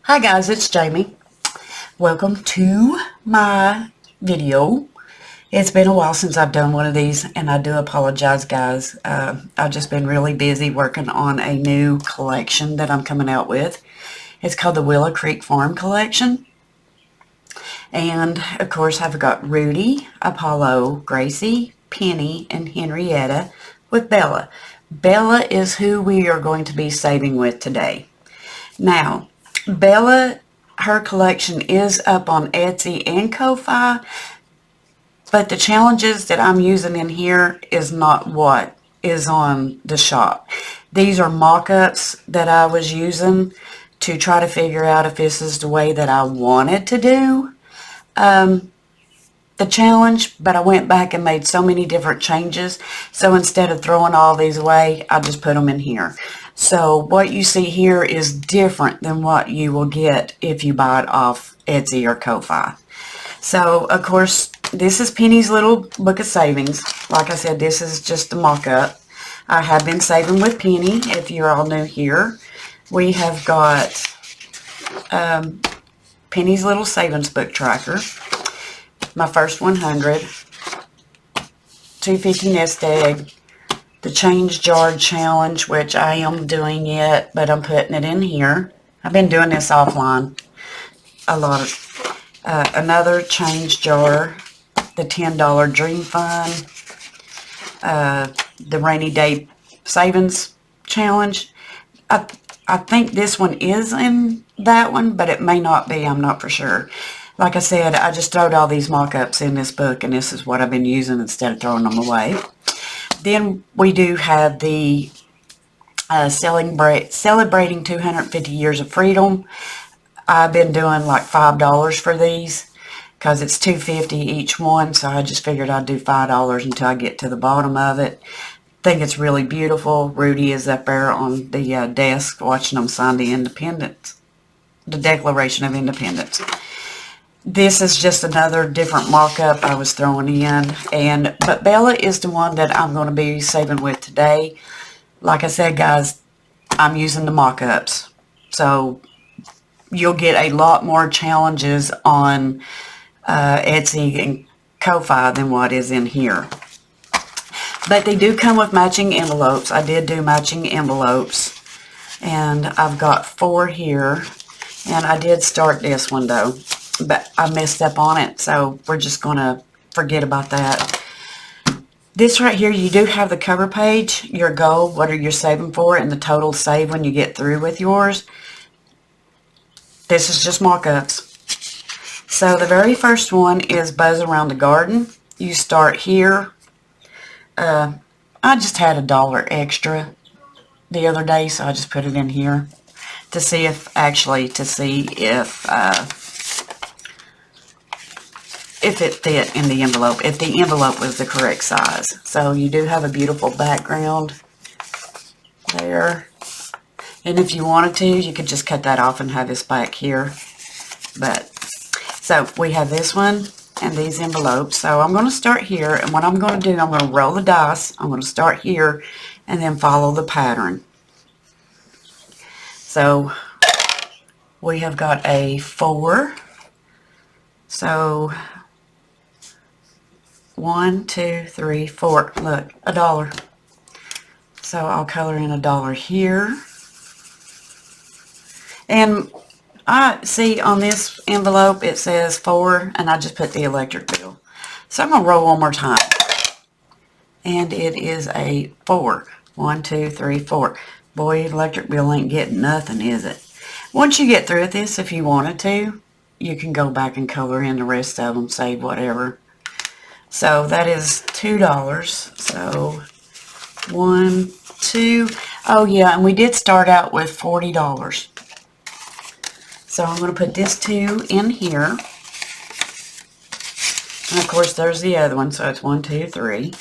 Hi guys, it's Jamie. Welcome to my video. It's been a while since I've done one of these, and I do apologize, guys. I've just been really busy working on a new collection that I'm coming out with. It's called the Willow Creek Farm Collection. And, of course, I've got Rudy, Apollo, Gracie, Penny, and Henrietta with Bella. Bella is who we are going to be saving with today. Now, Bella, her collection is up on Etsy and Ko-Fi, but the challenges that I'm using in here is not what is on the shop. These are mock-ups that I was using to try to figure out if this is the way that I wanted to do the challenge, but I went back and made so many different changes. So instead of throwing all these away, I just put them in here. So what you see here is different than what you will get if you buy it off Etsy or Ko-Fi. So, of course, this is Penny's little book of savings. Like I said, this is just a mock-up. I have been saving with Penny, if you're all new here. We have got Penny's little savings book tracker. My first 100, 250 nest egg, the change jar challenge, which I am doing yet, but I'm putting it in here. I've been doing this offline a lot. Another change jar, the $10 Dream Fund, the rainy day savings challenge. I think this one is in that one, but it may not be. I'm not for sure. Like I said, I just throwed all these mock-ups in this book, and this is what I've been using instead of throwing them away. Then we do have the celebrating 250 years of freedom. I've been doing like $5 for these because it's $2.50 each one, so I just figured I'd do $5 until I get to the bottom of it. I think it's really beautiful. Rudy is up there on the desk watching them sign the Declaration of Independence. This is just another different mock-up I was throwing in, but Bella is the one that I'm going to be saving with today. Like I said, guys, I'm using the mock-ups, so you'll get a lot more challenges on Etsy and Ko-Fi than what is in here. But they do come with matching envelopes. I did do matching envelopes, and I've got 4 here, and I did start this one though, but I messed up on it, so we're just going to forget about that. This right here, you do have the cover page, your goal, what are you saving for, and the total save when you get through with yours. This is just mock-ups. So the very first one is Buzz Around the Garden. You start here. I just had $1 extra the other day, so I just put it in here to see if it fit in the envelope, if the envelope was the correct size. So you do have a beautiful background there. And if you wanted to, you could just cut that off and have this back here. But, so we have this one and these envelopes. So I'm going to start here, and what I'm going to do, I'm going to roll the dice. I'm going to start here and then follow the pattern. So we have got a 4. So 1, 2, 3, 4. Look, $1. So I'll color in $1 here. And I see on this envelope it says 4, and I just put the electric bill. So I'm going to roll one more time. And it is a 4. 1, 2, 3, 4. Boy, electric bill ain't getting nothing, is it? Once you get through with this, if you wanted to, you can go back and color in the rest of them, save whatever. So that is $2. So 1, 2. Oh yeah, and we did start out with $40. So I'm going to put this 2 in here. And of course there's the other one, so it's 1, 2, 3.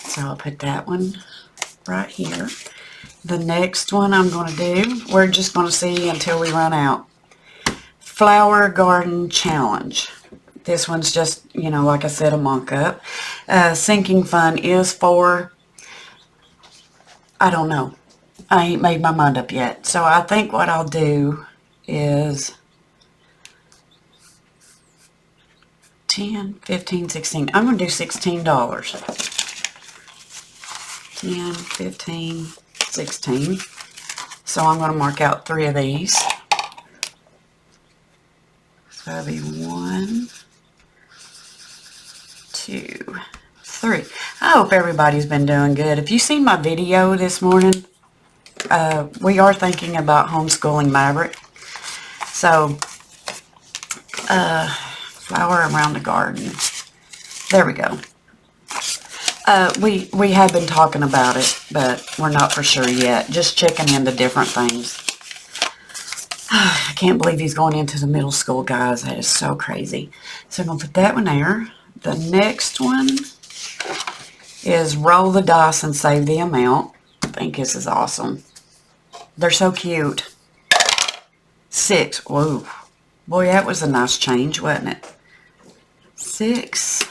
So I'll put that one right here. The next one I'm going to do, we're just going to see until we run out. Flower Garden Challenge. This one's just, you know, like I said, a mock-up. Sinking Fun is for, I don't know. I ain't made my mind up yet. So I think what I'll do is 10, 15, 16. I'm going to do $16. 10, 15, 16. So I'm going to mark out 3 of these. So that'll be 1, 2, 3. I hope everybody's been doing good. If you've seen my video this morning, we are thinking about homeschooling Maverick. So, flower around the garden. There we go. We have been talking about it, but we're not for sure yet. Just checking into different things. I can't believe he's going into the middle school, guys. That is so crazy. So I'm going to put that one there. The next one is roll the dice and save the amount. I think this is awesome. They're so cute. 6. Whoa. Boy, that was a nice change, wasn't it? 6.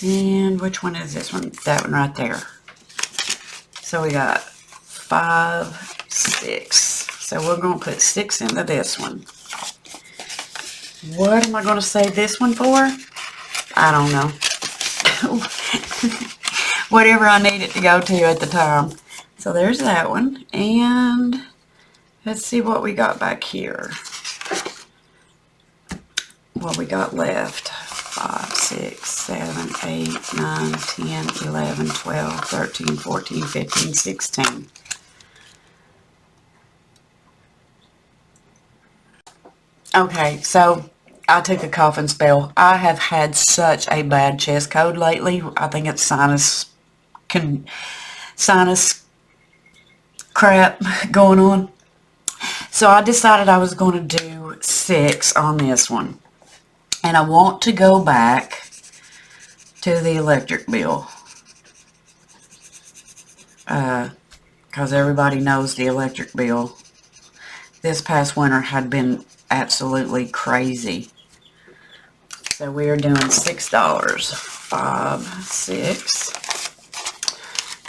And which one is this one? That one right there. So we got 5, 6. So we're going to put 6 into this one. What am I going to save this one for? I don't know. Whatever I need it to go to at the time. So there's that one. And let's see what we got back here. What we got left. 5, 6, 7, 8, 9, 10, 11, 12, 13, 14, 15, 16. Okay, so I took a coughing spell. I have had such a bad chest cold lately. I think it's sinus crap going on. So I decided I was going to do 6 on this one. And I want to go back to the electric bill. Because everybody knows the electric bill this past winter had been absolutely crazy. So we are doing $6. 5, 6.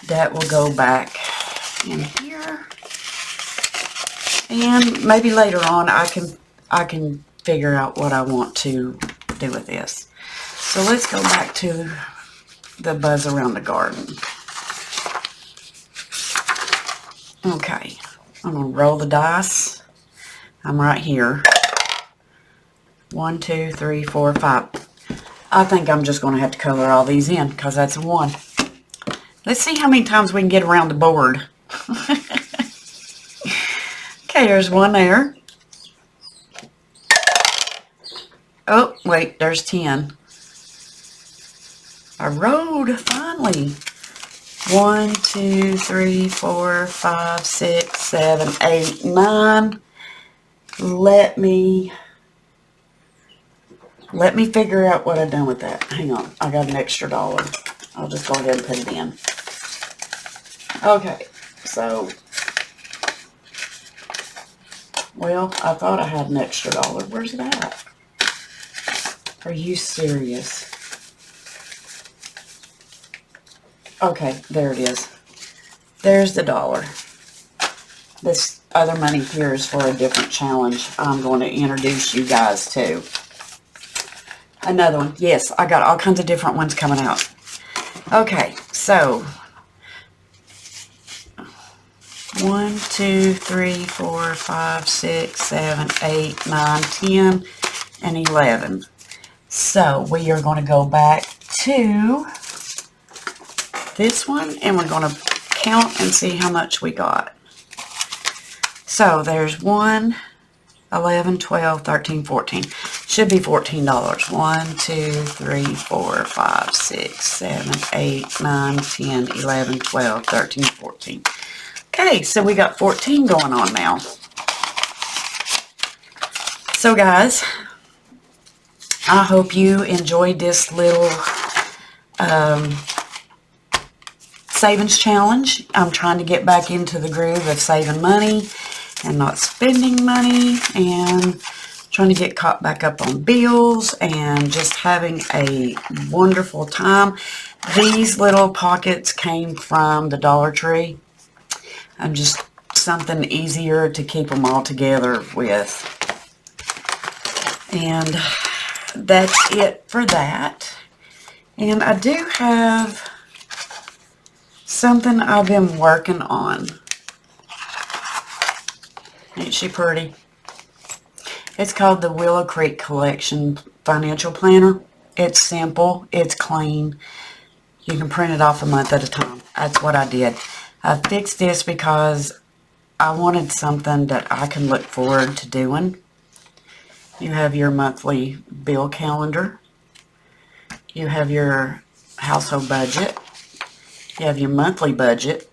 That will go back in here. And maybe later on I can figure out what I want to do with this. So let's go back to the buzz around the garden. Okay, I'm going to roll the dice. I'm right here. 1, 2, 3, 4, 5. I think I'm just going to have to color all these in because that's a 1. Let's see how many times we can get around the board. Okay, there's 1 there. Oh, wait, there's 10. I rode, finally. 1, 2, 3, 4, 5, 6, 7, 8, 9. Let me figure out what I've done with that. Hang on, I got an extra $1. I'll just go ahead and put it in. Okay, so, well, I thought I had an extra $1. Where's it at? Are you serious? Okay, there it is. There's the $1. This other money here is for a different challenge I'm going to introduce you guys to. Another one. Yes, I got all kinds of different ones coming out. Okay, so 1, 2, 3, 4, 5, 6, 7, 8, 9, 10, and 11. So we are going to go back to this one and we're going to count and see how much we got. So there's 1, 11, 12, 13, 14. Should be $14. 1, 2, 3, 4, 5, 6, 7, 8, 9, 10, 11, 12, 13, 14. Okay, so we got 14 going on now. So guys, I hope you enjoyed this little savings challenge. I'm trying to get back into the groove of saving money and not spending money and trying to get caught back up on bills and just having a wonderful time. These little pockets came from the Dollar Tree. Just something easier to keep them all together with. And that's it for that. And I do have something I've been working on. Ain't she pretty? It's called the Willow Creek Collection Financial Planner. It's simple. It's clean. You can print it off a month at a time. That's what I did. I fixed this because I wanted something that I can look forward to doing. You have your monthly bill calendar. You have your household budget. You have your monthly budget.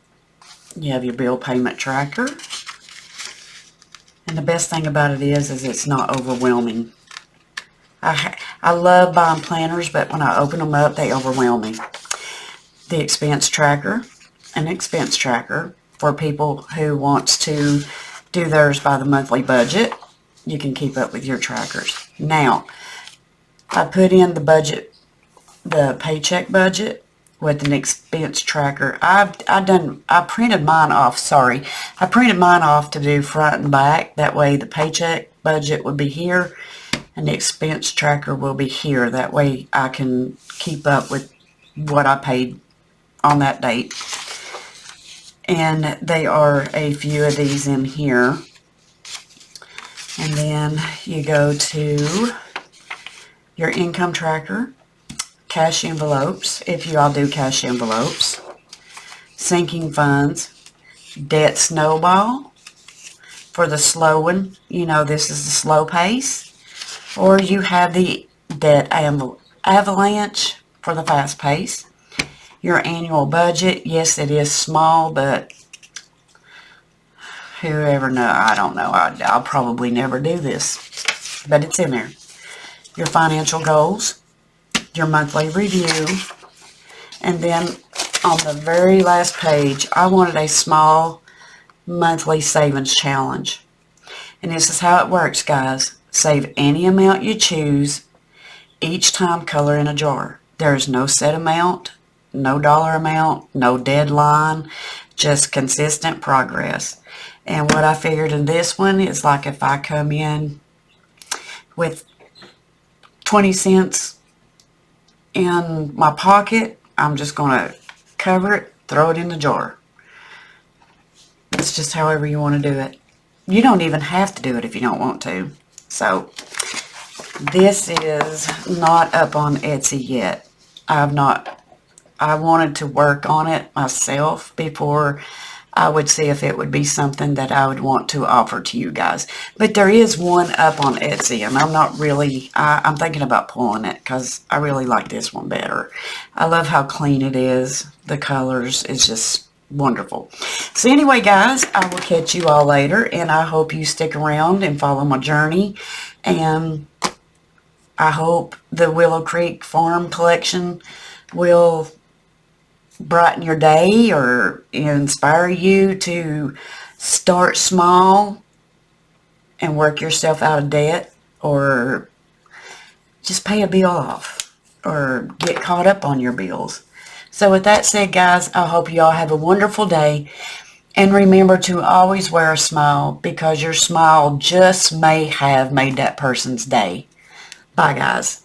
You have your bill payment tracker. And the best thing about it is it's not overwhelming. I love buying planners, but when I open them up, they overwhelm me. The expense tracker, an expense tracker for people who wants to do theirs by the monthly budget. You can keep up with your trackers. Now, I put in the budget, the paycheck budget with an expense tracker. I printed mine off, sorry. I printed mine off to do front and back. That way the paycheck budget would be here and the expense tracker will be here. That way I can keep up with what I paid on that date. And they are a few of these in here. And then you go to your income tracker, cash envelopes, if you all do cash envelopes, sinking funds, debt snowball for the slow one. You know, this is the slow pace. Or you have the debt avalanche for the fast pace. Your annual budget, yes, it is small, but whoever know, I don't know. I'll probably never do this, but it's in there. Your financial goals, your monthly review, and then on the very last page, I wanted a small monthly savings challenge. And this is how it works, guys. Save any amount you choose, each time color in a jar. There is no set amount, no dollar amount, no deadline, just consistent progress. And what I figured in this one is like if I come in with 20 cents in my pocket, I'm just going to cover it, throw it in the jar. It's just however you want to do it. You don't even have to do it if you don't want to. So, this is not up on Etsy yet. I wanted to work on it myself before I would see if it would be something that I would want to offer to you guys. But there is one up on Etsy, and I'm not really, I'm thinking about pulling it because I really like this one better. I love how clean it is. The colors is just wonderful. So anyway, guys, I will catch you all later, and I hope you stick around and follow my journey. And I hope the Willow Creek Farm collection will brighten your day or inspire you to start small and work yourself out of debt, or just pay a bill off or get caught up on your bills. So with that said, guys, I hope you all have a wonderful day. And remember to always wear a smile, because your smile just may have made that person's day. Bye, guys.